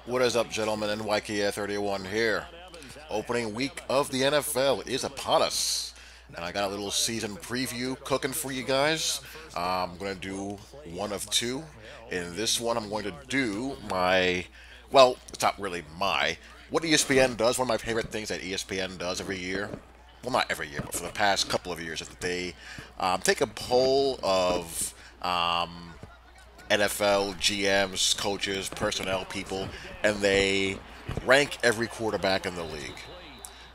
What is up, gentlemen? NYKF31 here. Opening week of the NFL is upon us. And I got a little season preview cooking for you guys. I'm going to do one of two. In this one, I'm going to do well, it's not really what ESPN does, one of my favorite things that ESPN does every year. Well, not every year, but for the past couple of years, is that they take a poll of NFL GMs, coaches, personnel people, and they rank every quarterback in the league.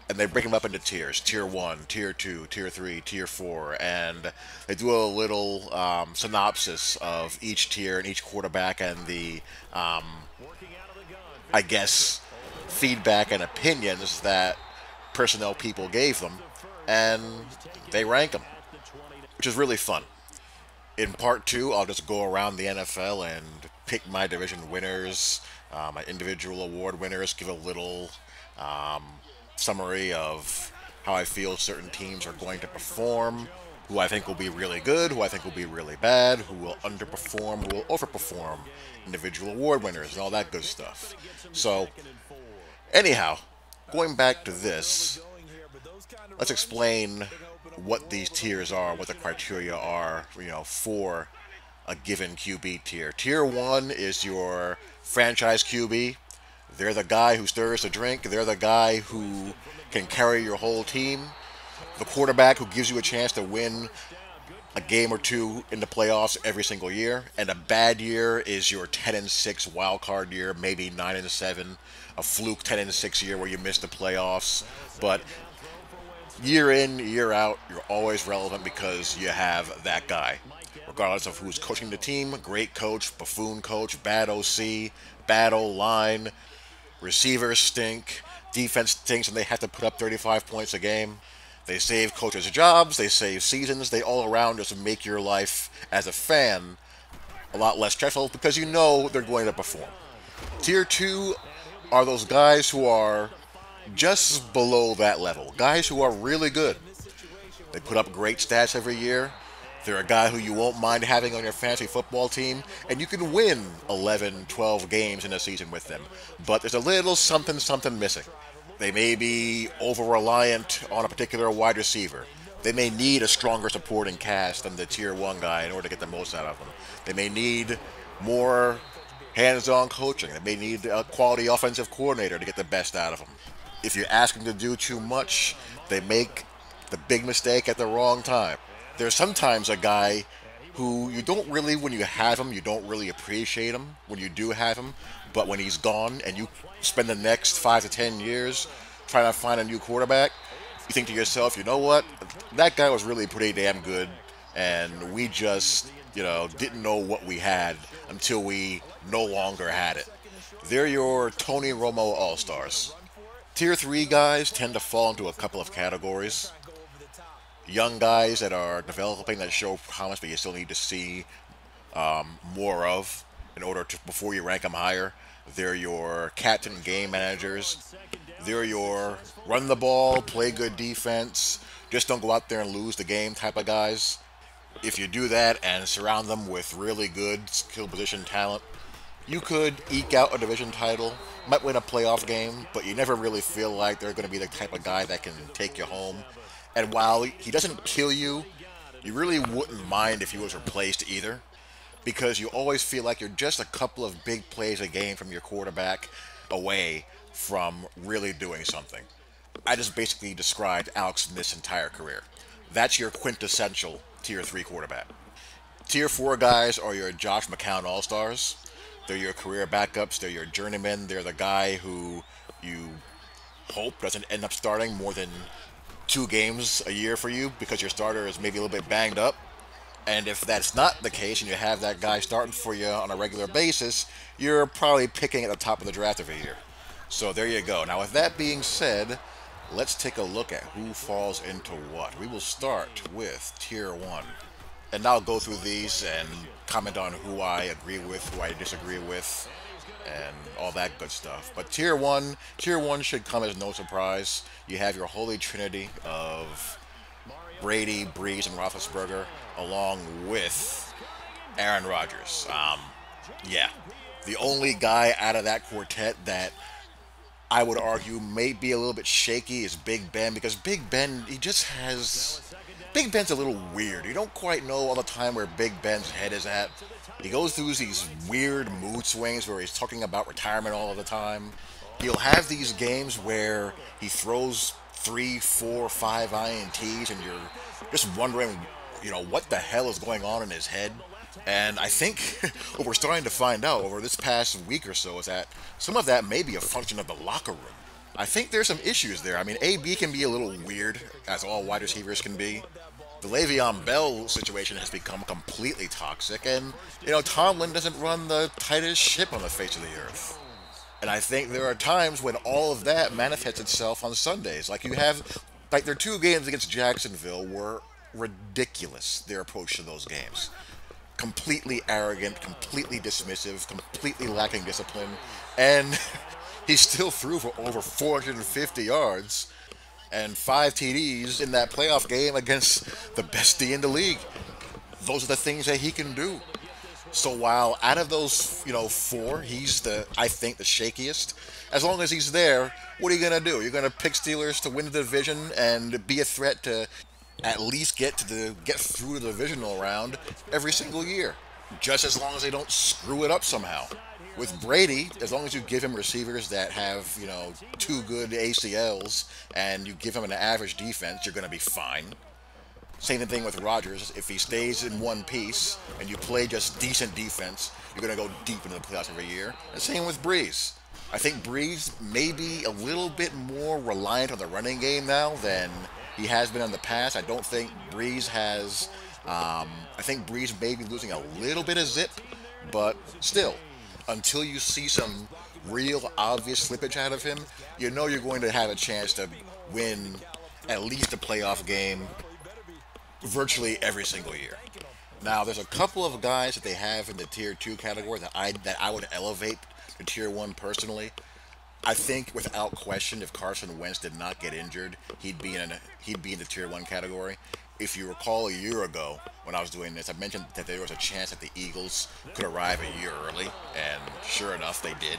And they break them up into tiers: tier one, tier two, tier three, tier four, and they do a little synopsis of each tier and each quarterback and the, I guess, feedback and opinions that personnel people gave them, and they rank them, which is really fun. In part two, I'll just go around the NFL and pick my division winners, my individual award winners, give a little summary of how I feel certain teams are going to perform, who I think will be really good, who I think will be really bad, who will underperform, who will overperform, individual award winners, and all that good stuff. So, anyhow, going back to this, let's explain what these tiers are, what the criteria are, for a given QB tier. Tier 1 is your franchise QB. They're the guy who stirs the drink. They're the guy who can carry your whole team. The quarterback who gives you a chance to win a game or two in the playoffs every single year. And a bad year is your 10-6 wild card year, maybe 9-7, a fluke 10-6 year where you miss the playoffs. But year in, year out, you're always relevant because you have that guy. Regardless of who's coaching the team, great coach, buffoon coach, bad OC, bad O-line, receivers stink, defense stinks, and they have to put up 35 points a game. They save coaches' jobs, they save seasons, they all around just make your life as a fan a lot less stressful because you know they're going to perform. Tier 2 are those guys who are just below that level. Guys who are really good. They put up great stats every year. They're a guy who you won't mind having on your fantasy football team, and you can win 11, 12 games in a season with them. But there's a little something missing. They may be over-reliant on a particular wide receiver. They may need a stronger supporting cast than the tier 1 guy in order to get the most out of them. They may need more hands-on coaching. They may need a quality offensive coordinator to get the best out of them. If you ask them to do too much, they make the big mistake at the wrong time. There's sometimes a guy who you don't really, when you have him, you don't really appreciate him when you do have him, but when he's gone and you spend the next 5 to 10 years trying to find a new quarterback, you think to yourself, you know what, that guy was really pretty damn good, and we just, didn't know what we had until we no longer had it. They're your Tony Romo All-Stars. Tier 3 guys tend to fall into a couple of categories. Young guys that are developing, that show promise, but you still need to see more of in order to, before you rank them higher. They're your captain game managers. They're your run the ball, play good defense, just don't go out there and lose the game type of guys. If you do that and surround them with really good skill position talent, you could eke out a division title, might win a playoff game, but you never really feel like they're going to be the type of guy that can take you home. And while he doesn't kill you, you really wouldn't mind if he was replaced either, because you always feel like you're just a couple of big plays a game from your quarterback away from really doing something. I just basically described Alex Smith's entire career. That's your quintessential Tier 3 quarterback. Tier 4 guys are your Josh McCown All-Stars. They're your career backups. They're your journeymen. They're the guy who you hope doesn't end up starting more than 2 games a year for you because your starter is maybe a little bit banged up. And if that's not the case and you have that guy starting for you on a regular basis, you're probably picking at the top of the draft every year. So there you go. Now with that being said, let's take a look at who falls into what. We will start with Tier 1. And I'll go through these and comment on who I agree with, who I disagree with, and all that good stuff. But Tier 1 should come as no surprise. You have your holy trinity of Brady, Breeze, and Roethlisberger, along with Aaron Rodgers. Yeah, The only guy out of that quartet that I would argue may be a little bit shaky is Big Ben, because Big Ben, he just has. Big Ben's a little weird. You don't quite know all the time where Big Ben's head is at. He goes through these weird mood swings where he's talking about retirement all of the time. He'll have these games where he throws three, four, five INTs, and you're just wondering, what the hell is going on in his head. And I think what we're starting to find out over this past week or so is that some of that may be a function of the locker room. I think there's some issues there. I mean, AB can be a little weird, as all wide receivers can be. The Le'Veon Bell situation has become completely toxic, and, Tomlin doesn't run the tightest ship on the face of the earth. And I think there are times when all of that manifests itself on Sundays. Like their two games against Jacksonville were ridiculous, their approach to those games. Completely arrogant, completely dismissive, completely lacking discipline, and he still threw for over 450 yards and 5 TDs in that playoff game against the best D in the league. Those are the things that he can do. So while out of those, four, he's I think the shakiest. As long as he's there, what are you gonna do? You're gonna pick Steelers to win the division and be a threat to at least get through the divisional round every single year, just as long as they don't screw it up somehow. With Brady, as long as you give him receivers that have, two good ACLs and you give him an average defense, you're going to be fine. Same thing with Rodgers. If he stays in one piece and you play just decent defense, you're going to go deep into the playoffs every year. And same with Breeze. I think Breeze may be a little bit more reliant on the running game now than he has been in the past. I don't think Breeze has. I think Breeze may be losing a little bit of zip, but still, until you see some real obvious slippage out of him, you're going to have a chance to win at least a playoff game virtually every single year. Now, there's a couple of guys that they have in the Tier 2 category that I would elevate to Tier 1 personally. I think, without question, if Carson Wentz did not get injured, he'd be in the Tier 1 category. If you recall a year ago when I was doing this, I mentioned that there was a chance that the Eagles could arrive a year early, and sure enough, they did.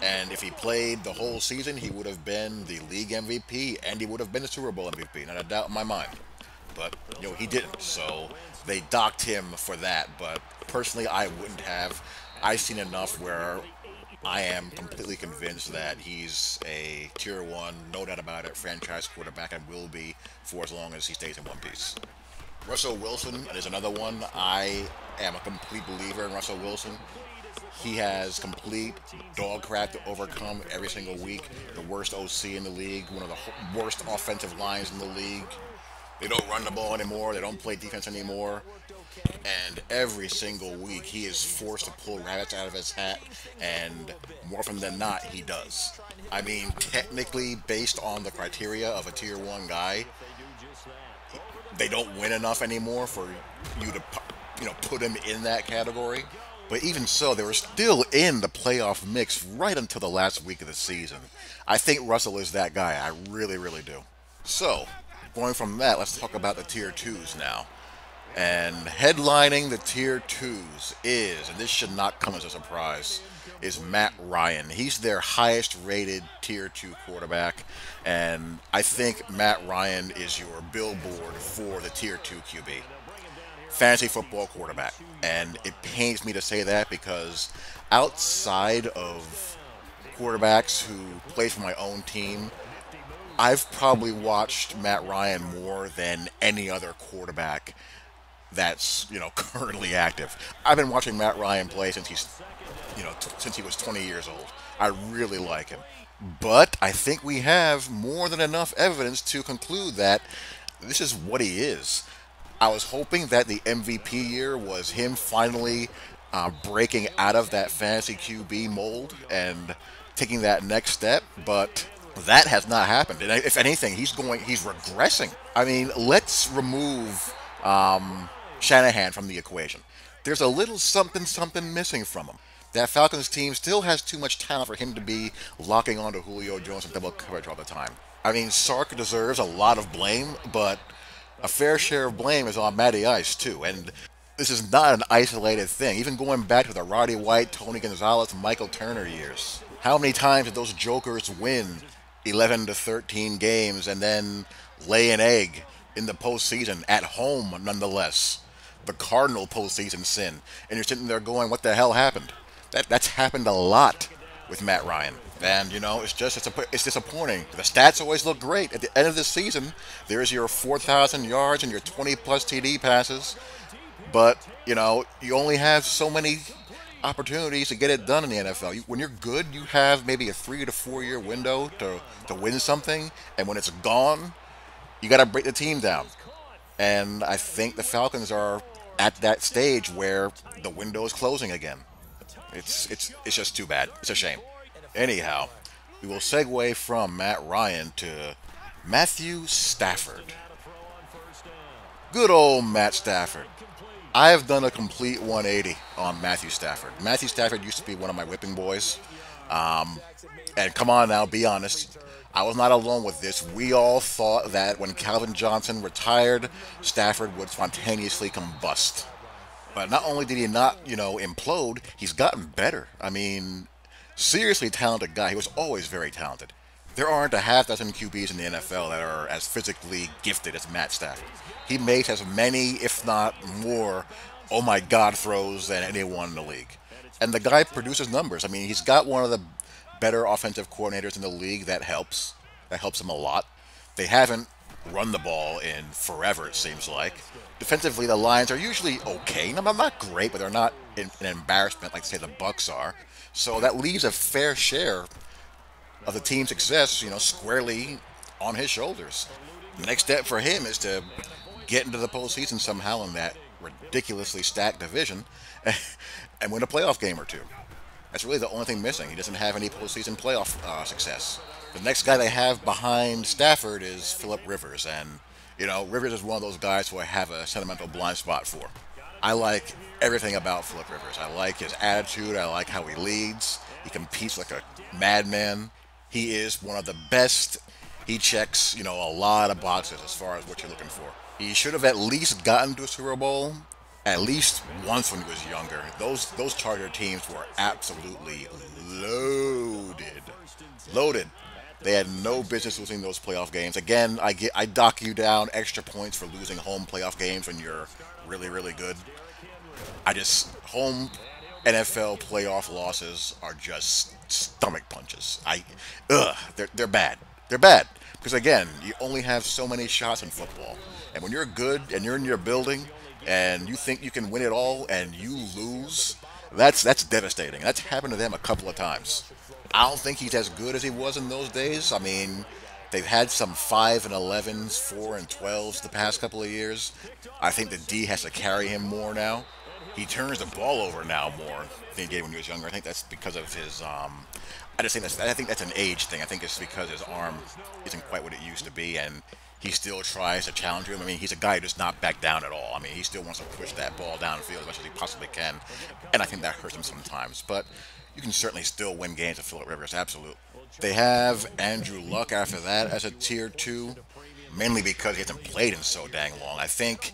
And if he played the whole season, he would have been the league MVP, and he would have been the Super Bowl MVP, not a doubt in my mind. But, he didn't, so they docked him for that. But personally, I wouldn't have. I've seen enough where I am completely convinced that he's a Tier 1, no doubt about it, franchise quarterback, and will be for as long as he stays in one piece. Russell Wilson is another one. I am a complete believer in Russell Wilson. He has complete dog crap to overcome every single week. The worst OC in the league, one of the worst offensive lines in the league. They don't run the ball anymore. They don't play defense anymore. And every single week, he is forced to pull rabbits out of his hat, and more often than not, he does. I mean, technically, based on the criteria of a Tier 1 guy, they don't win enough anymore for you to, put him in that category. But even so, they were still in the playoff mix right until the last week of the season. I think Russell is that guy. I really, really do. So, going from that, let's talk about the Tier 2s now. And headlining the Tier 2s is, and this should not come as a surprise, is Matt Ryan. He's their highest rated Tier 2 quarterback, and I think Matt Ryan is your billboard for the Tier 2 QB. Fantasy football quarterback. And it pains me to say that because outside of quarterbacks who play for my own team, I've probably watched Matt Ryan more than any other quarterback that's, currently active. I've been watching Matt Ryan play since since he was 20 years old. I really like him. But I think we have more than enough evidence to conclude that this is what he is. I was hoping that the MVP year was him finally breaking out of that fantasy QB mold and taking that next step, but that has not happened. And if anything, he's regressing. I mean, let's remove Shanahan from the equation. There's a little something missing from him. That Falcons team still has too much talent for him to be locking onto Julio Jones and double coverage all the time. I mean, Sark deserves a lot of blame, but a fair share of blame is on Matty Ice, too. And This is not an isolated thing. Even going back to the Roddy White, Tony Gonzalez, Michael Turner years. How many times did those jokers win 11 to 13 games and then lay an egg in the postseason at home nonetheless? The Cardinal postseason sin. And you're sitting there going, what the hell happened? That's happened a lot with Matt Ryan. And it's disappointing. The stats always look great. At the end of the season, there's your 4,000 yards and your 20 plus TD passes. But you only have so many opportunities to get it done in the NFL. When you're good, you have maybe a 3 to 4 year window to win something, and when it's gone, you got to break the team down. And I think the Falcons are at that stage where the window is closing again. It's just too bad. It's a shame. Anyhow, we will segue from Matt Ryan to Matthew Stafford. Good old Matt Stafford. I have done a complete 180 on Matthew Stafford. Matthew Stafford used to be one of my whipping boys. And come on now, be honest. I was not alone with this. We all thought that when Calvin Johnson retired, Stafford would spontaneously combust. But not only did he not, implode, he's gotten better. I mean, seriously talented guy. He was always very talented. There aren't a half dozen QBs in the NFL that are as physically gifted as Matt Stafford. He makes as many, if not more, oh my God throws than anyone in the league. And the guy produces numbers. I mean, he's got one of the better offensive coordinators in the league. That helps. That helps him a lot. They haven't run the ball in forever, it seems like. Defensively, the Lions are usually okay. Not great, but they're not an embarrassment like, say, the Bucks are. So that leaves a fair share of the team's success, squarely on his shoulders. The next step for him is to get into the postseason somehow in that ridiculously stacked division and win a playoff game or two. That's really the only thing missing. He doesn't have any postseason playoff success. The next guy they have behind Stafford is Phillip Rivers, and Rivers is one of those guys who I have a sentimental blind spot for. I like everything about Phillip Rivers. I like his attitude. I like how he leads. He competes like a madman. He is one of the best. He checks, a lot of boxes as far as what you're looking for. He should have at least gotten to a Super Bowl at least once when he was younger. Those Charger teams were absolutely loaded. Loaded. They had no business losing those playoff games. Again, I dock you down extra points for losing home playoff games when you're really, really good. Home NFL playoff losses are just stomach punches. They're bad. They're bad. Because again, you only have so many shots in football. And when you're good and you're in your building and you think you can win it all and you lose, that's devastating. That's happened to them a couple of times. I don't think he's as good as he was in those days. I mean, they've had some 5-11s, 4-12s the past couple of years. I think the D has to carry him more now. He turns the ball over now more than he did when he was younger. I think that's because of his. I think that's an age thing. I think it's because his arm isn't quite what it used to be, and he still tries to challenge him. I mean, he's a guy who does not back down at all. I mean, he still wants to push that ball downfield as much as he possibly can, and I think that hurts him sometimes. But you can certainly still win games with Phillip Rivers, absolutely. They have Andrew Luck after that as a tier 2, mainly because he hasn't played in so dang long. I think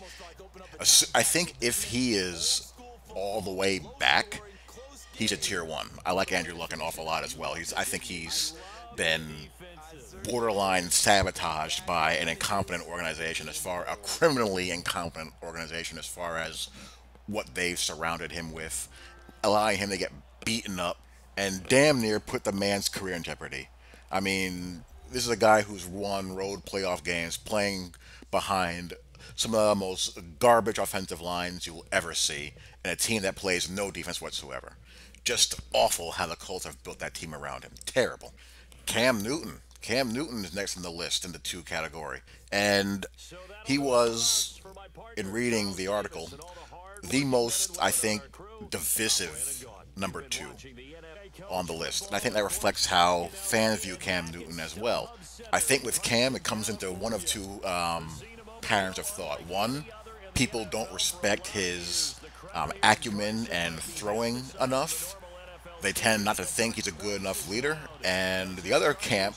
if he is all the way back, he's a tier 1. I like Andrew Luck an awful lot as well. I think he's been borderline sabotaged by an incompetent organization, a criminally incompetent organization as far as what they've surrounded him with, allowing him to get beaten up and damn near put the man's career in jeopardy. I mean, this is a guy who's won road playoff games playing behind some of the most garbage offensive lines you'll ever see, and a team that plays no defense whatsoever. Just awful how the Colts have built that team around him. Terrible. Cam Newton. Cam Newton is next in the list in the 2 category. And he was, in reading the article, the most, I think, divisive number 2 on the list. And I think that reflects how fans view Cam Newton as well. I think with Cam, it comes into one of 2 patterns of thought. One, people don't respect his acumen and throwing enough. They tend not to think he's a good enough leader. And the other camp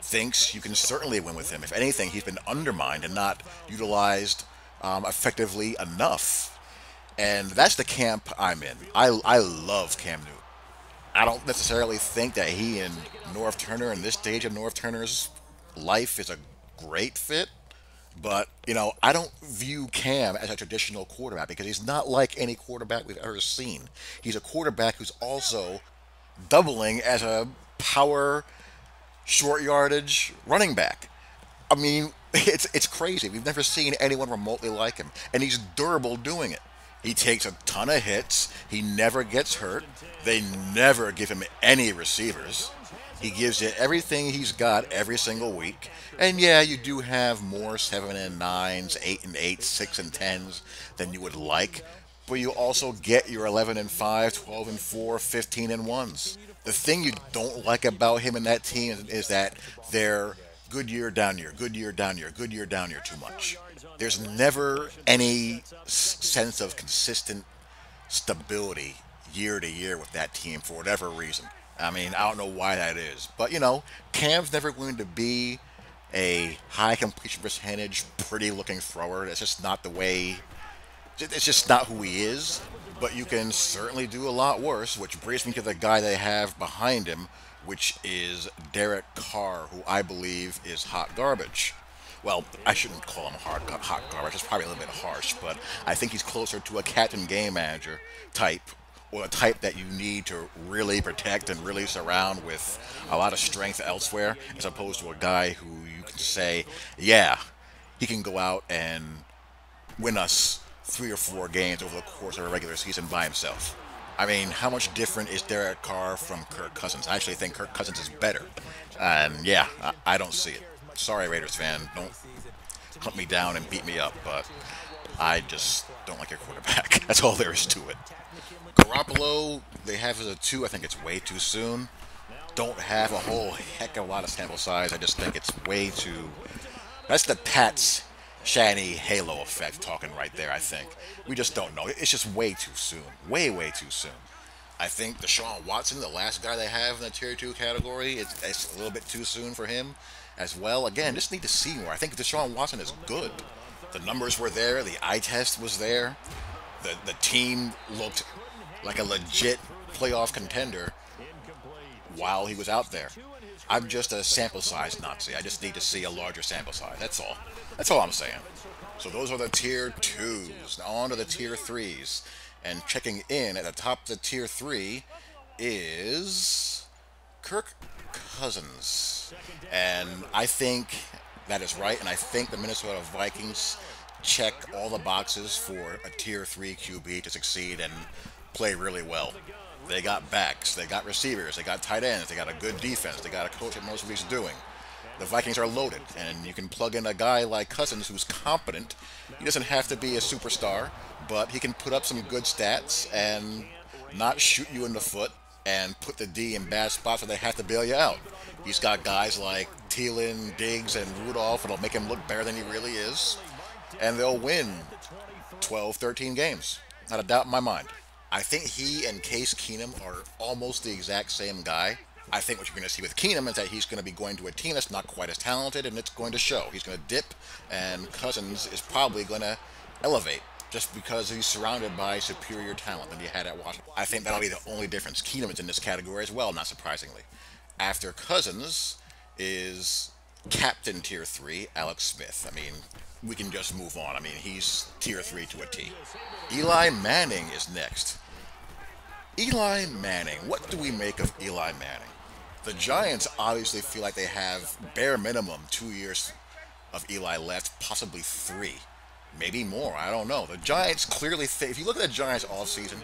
thinks you can certainly win with him. If anything, he's been undermined and not utilized effectively enough. And that's the camp I'm in. I love Cam Newton. I don't necessarily think that he and North Turner in this stage of North Turner's life is a great fit. But, I don't view Cam as a traditional quarterback because he's not like any quarterback we've ever seen. He's a quarterback who's also doubling as a power short yardage running back. I mean, it's crazy. We've never seen anyone remotely like him, and he's durable doing it. He takes a ton of hits. He never gets hurt. They never give him any receivers. He gives you everything he's got every single week. And yeah, you do have more 7 and 9s, 8 and 8, 6 and 10s than you would like, but you also get your 11 and 5, 12 and 4, 15 and 1s. The thing you don't like about him and that team is that they're good year, down year, good year, down year, good year, down year too much. There's never any sense of consistent stability year to year with that team for whatever reason. I mean, I don't know why that is. But, Cam's never going to be a high completion percentage, pretty looking thrower. That's just not the way, it's just not who he is. But you can certainly do a lot worse, which brings me to the guy they have behind him, which is Derek Carr, who I believe is hot garbage. Well, I shouldn't call him hot garbage. It's probably a little bit harsh, but I think he's closer to a captain game manager type, or a type that you need to really protect and really surround with a lot of strength elsewhere, as opposed to a guy who you can say, yeah, he can go out and win us 3 or 4 games over the course of a regular season by himself. I mean, how much different is Derek Carr from Kirk Cousins? I actually think Kirk Cousins is better. And yeah, I don't see it. Sorry, Raiders fan, don't hunt me down and beat me up, but I just don't like your quarterback. That's all there is to it. Garoppolo, they have as a 2. I think it's way too soon. Don't have a whole heck of a lot of sample size. I just think it's way too... That's the Pats Shani Halo effect talking right there, I think. We just don't know. It's just way too soon. Way, way too soon. I think Deshaun Watson, the last guy they have in the Tier 2 category, it's a little bit too soon for him as well. Again, just need to see more. I think Deshaun Watson is good. The numbers were there. The eye test was there. The team looked like a legit playoff contender while he was out there. I'm just a sample size Nazi. I just need to see a larger sample size. That's all. That's all I'm saying. So those are the Tier 2s. Now on to the Tier 3s. And checking in at the top of the Tier 3 is Kirk Cousins. And I think that is right. And I think the Minnesota Vikings check all the boxes for a Tier 3 QB to succeed and play really well. They got backs, they got receivers, they got tight ends, they got a good defense, they got a coach that knows what he's doing. The Vikings are loaded, and you can plug in a guy like Cousins who's competent. He doesn't have to be a superstar, but he can put up some good stats and not shoot you in the foot and put the D in bad spots where they have to bail you out. He's got guys like Thielen, Diggs, and Rudolph that'll make him look better than he really is, and they'll win 12, 13 games. Not a doubt in my mind. I think he and Case Keenum are almost the exact same guy. I think what you're going to see with Keenum is that he's going to be going to a team that's not quite as talented, and it's going to show. He's going to dip, and Cousins is probably going to elevate just because he's surrounded by superior talent than he had at Washington. I think that'll be the only difference. Keenum is in this category as well, not surprisingly. After Cousins is Captain Tier 3, Alex Smith. I mean, we can just move on. I mean, he's Tier 3 to a T. Eli Manning is next. Eli Manning. What do we make of Eli Manning? The Giants obviously feel like they have bare minimum 2 years of Eli left, possibly 3. Maybe more, I don't know. The Giants clearly think, if you look at the Giants offseason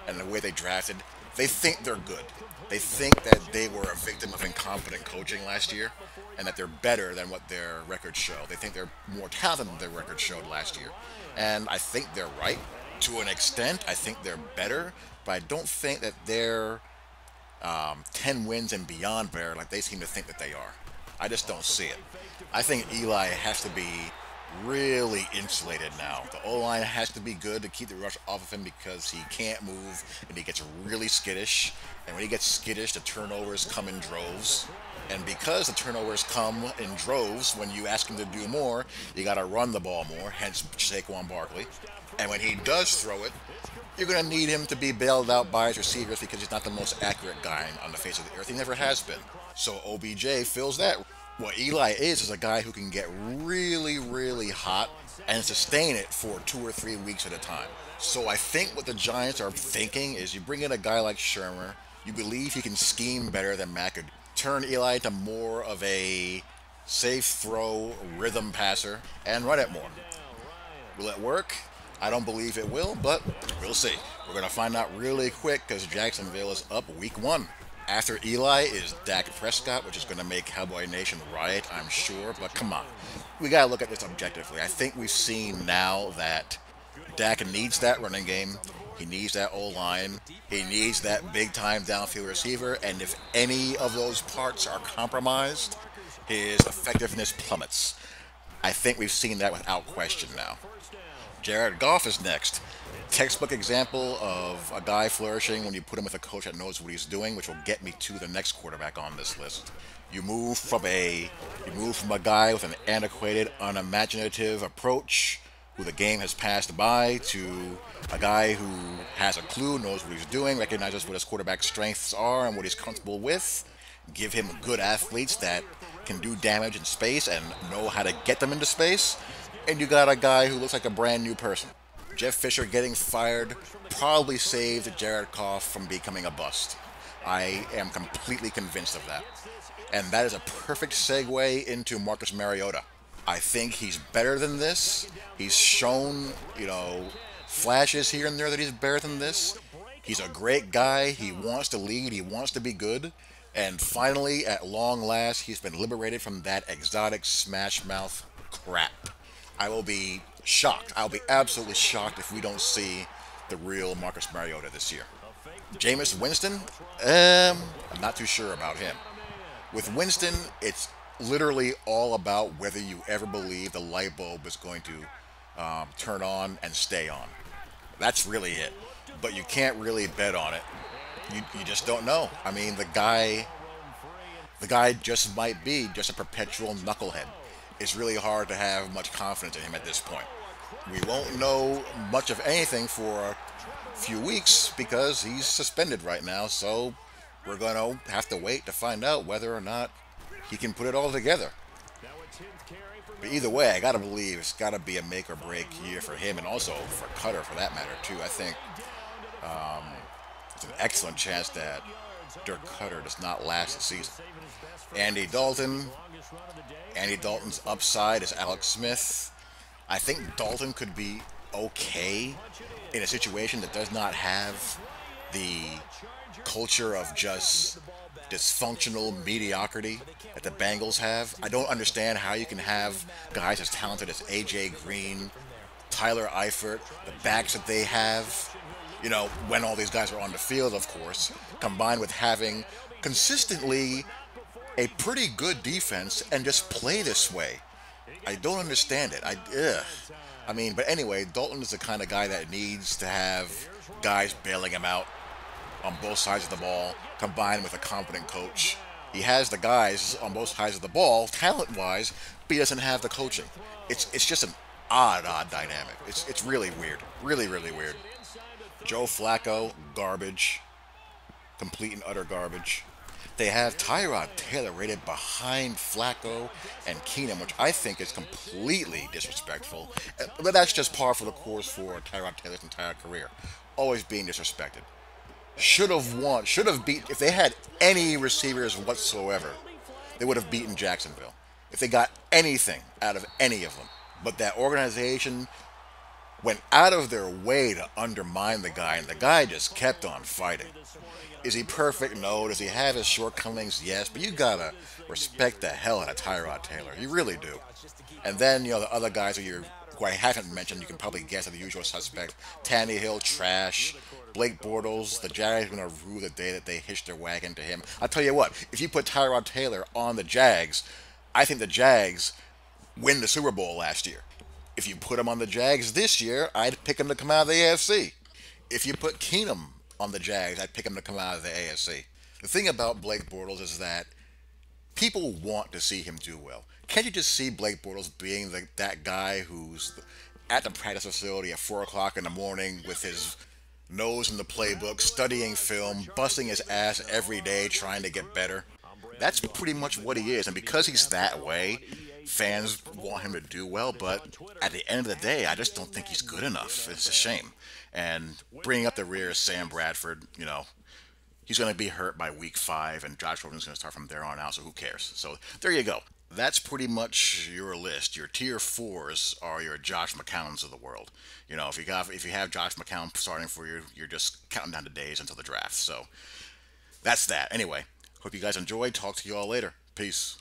and the way they drafted, they think they're good. They think that they were a victim of incompetent coaching last year and that they're better than what their records show. They think they're more talented than their records showed last year. And I think they're right. To an extent, I think they're better, but I don't think that they're 10 wins and beyond better like they seem to think that they are. I just don't see it. I think Eli has to be really insulated now. The O-line has to be good to keep the rush off of him because he can't move and he gets really skittish. And when he gets skittish, the turnovers come in droves. And because the turnovers come in droves, when you ask him to do more, you got to run the ball more, hence Saquon Barkley. And when he does throw it, you're going to need him to be bailed out by his receivers because he's not the most accurate guy on the face of the earth. He never has been. So OBJ fills that. What Eli is a guy who can get really, really hot and sustain it for 2 or 3 weeks at a time. So I think what the Giants are thinking is you bring in a guy like Shermer, you believe he can scheme better than Mack could, turn Eli into more of a safe throw rhythm passer, and run it more. Will it work? I don't believe it will, but we'll see. We're going to find out really quick because Jacksonville is up week 1. After Eli is Dak Prescott, which is going to make Cowboy Nation riot, I'm sure. But come on, we got to look at this objectively. I think we've seen now that Dak needs that running game. He needs that O-line. He needs that big-time downfield receiver. And if any of those parts are compromised, his effectiveness plummets. I think we've seen that without question now. Jared Goff is next. Textbook example of a guy flourishing when you put him with a coach that knows what he's doing, which will get me to the next quarterback on this list. You move from a guy with an antiquated, unimaginative approach who the game has passed by to a guy who has a clue, knows what he's doing, recognizes what his quarterback's strengths are and what he's comfortable with. Give him good athletes that can do damage in space and know how to get them into space. And you got a guy who looks like a brand new person. Jeff Fisher getting fired probably saved Jared Goff from becoming a bust. I am completely convinced of that. And that is a perfect segue into Marcus Mariota. I think he's better than this. He's shown, flashes here and there that he's better than this. He's a great guy. He wants to lead. He wants to be good. And finally, at long last, he's been liberated from that exotic smash mouth crap. I will be shocked. I'll be absolutely shocked if we don't see the real Marcus Mariota this year. Jameis Winston? I'm not too sure about him. With Winston, it's literally all about whether you ever believe the light bulb is going to turn on and stay on. That's really it. But you can't really bet on it. You just don't know. I mean, the guy just might be just a perpetual knucklehead. It's really hard to have much confidence in him at this point. We won't know much of anything for a few weeks because he's suspended right now, so we're going to have to wait to find out whether or not he can put it all together. But either way, I got to believe it's got to be a make or break year for him and also for Cutter for that matter too. I think it's an excellent chance that Dirk Cutter does not last the season. Andy Dalton's upside is Alex Smith. I think Dalton could be okay in a situation that does not have the culture of just dysfunctional mediocrity that the Bengals have. I don't understand how you can have guys as talented as A.J. Green, Tyler Eifert, the backs that they have, when all these guys are on the field, of course, combined with having consistently a pretty good defense and just play this way. I don't understand it. But anyway, Dalton is the kind of guy that needs to have guys bailing him out on both sides of the ball, combined with a competent coach. He has the guys on both sides of the ball, talent-wise, but he doesn't have the coaching. It's just an odd dynamic. It's really weird. Really, really weird. Joe Flacco, garbage. Complete and utter garbage. They have Tyrod Taylor rated behind Flacco and Keenum, which I think is completely disrespectful. But that's just par for the course for Tyrod Taylor's entire career. Always being disrespected. Should have beat, if they had any receivers whatsoever, they would have beaten Jacksonville. If they got anything out of any of them. But that organization went out of their way to undermine the guy, and the guy just kept on fighting. Is he perfect? No. Does he have his shortcomings? Yes. But you gotta respect the hell out of Tyrod Taylor. You really do. And then, the other guys who I haven't mentioned, you can probably guess are the usual suspect. Tannehill, trash. Blake Bortles, the Jags are going to rue the day that they hitched their wagon to him. I'll tell you what, if you put Tyrod Taylor on the Jags, I think the Jags win the Super Bowl last year. If you put him on the Jags this year, I'd pick him to come out of the AFC. If you put Keenum on the Jags, I'd pick him to come out of the AFC. The thing about Blake Bortles is that people want to see him do well. Can't you just see Blake Bortles being that guy who's at the practice facility at 4 o'clock in the morning with his nose in the playbook, studying film, busting his ass every day trying to get better? That's pretty much what he is. And because he's that way, fans want him to do well, but at the end of the day, I just don't think he's good enough. It's a shame. And bringing up the rear is Sam Bradford, he's going to be hurt by week 5, and Josh Rosen's going to start from there on out, so who cares? So there you go. That's pretty much your list. Your tier 4s are your Josh McCowns of the world. If you have Josh McCown starting for you, you're just counting down the days until the draft. So that's that. Anyway, hope you guys enjoyed. Talk to you all later. Peace.